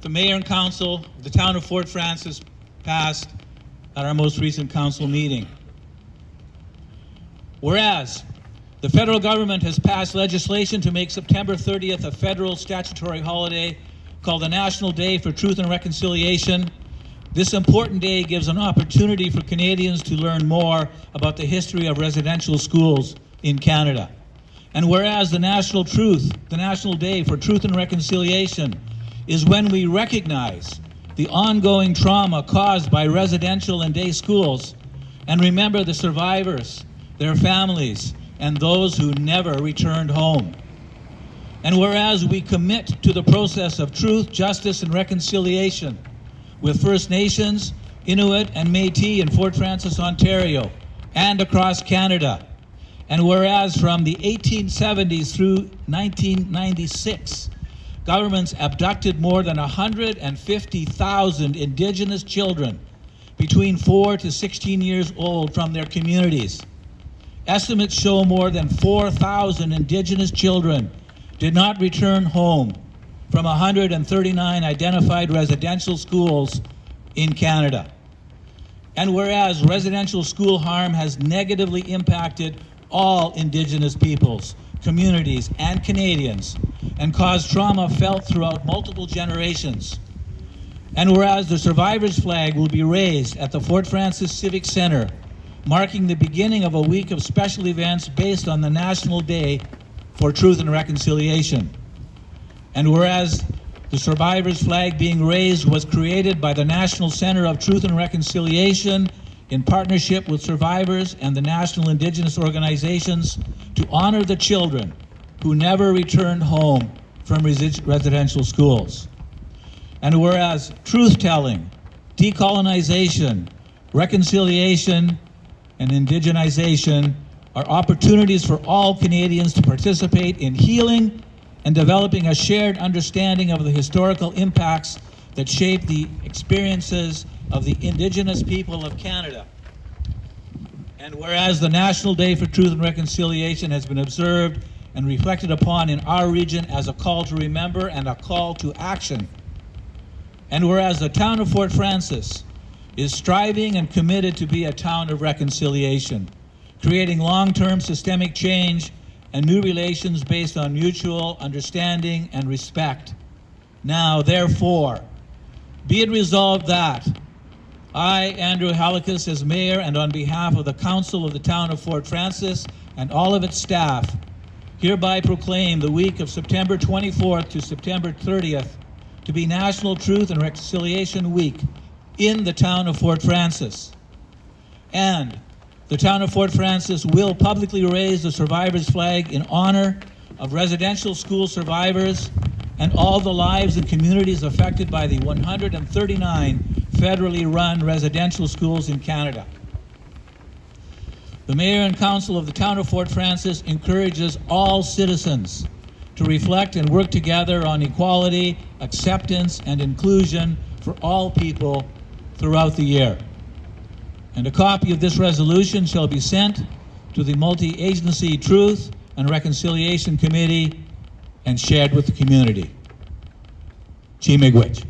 The Mayor and Council of the Town of Fort Frances passed at our most recent council meeting. Whereas the federal government has passed legislation to make September 30th a federal statutory holiday called the National Day for Truth and Reconciliation, this important day gives an opportunity for Canadians to learn more about the history of residential schools in Canada. And whereas the National Day for Truth and Reconciliation is when we recognize the ongoing trauma caused by residential and day schools and remember the survivors, their families, and those who never returned home. And whereas we commit to the process of truth, justice, and reconciliation with First Nations, Inuit, and Métis in Fort Frances, Ontario, and across Canada. And whereas from the 1870s through 1996, governments abducted more than 150,000 Indigenous children between 4 to 16 years old from their communities. Estimates show more than 4,000 Indigenous children did not return home from 139 identified residential schools in Canada. And whereas residential school harm has negatively impacted all Indigenous peoples, communities, and Canadians, and caused trauma felt throughout multiple generations. And whereas the survivors' flag will be raised at the Fort Frances Civic Centre, marking the beginning of a week of special events based on the National Day for Truth and Reconciliation. And whereas the survivors' flag being raised was created by the National Centre of Truth and Reconciliation in partnership with survivors and the National Indigenous organizations to honor the children who never returned home from residential schools. And whereas truth-telling, decolonization, reconciliation, and indigenization are opportunities for all Canadians to participate in healing and developing a shared understanding of the historical impacts that shape the experiences of the Indigenous people of Canada. And whereas the National Day for Truth and Reconciliation has been observed and reflected upon in our region as a call to remember and a call to action. And whereas the town of Fort Frances is striving and committed to be a town of reconciliation, creating long-term systemic change and new relations based on mutual understanding and respect. Now, therefore, be it resolved that I, Andrew Halikas, as Mayor and on behalf of the Council of the Town of Fort Frances and all of its staff, hereby proclaim the week of September 24th to September 30th to be National Truth and Reconciliation Week in the town of Fort Frances. And the town of Fort Frances will publicly raise the survivors' flag in honor of residential school survivors and all the lives and communities affected by the 139 federally run residential schools in Canada. The Mayor and Council of the town of Fort Frances encourages all citizens to reflect and work together on equality, acceptance, and inclusion for all people throughout the year. And a copy of this resolution shall be sent to the Multi-Agency Truth and Reconciliation Committee and shared with the community. Chi Miigwech.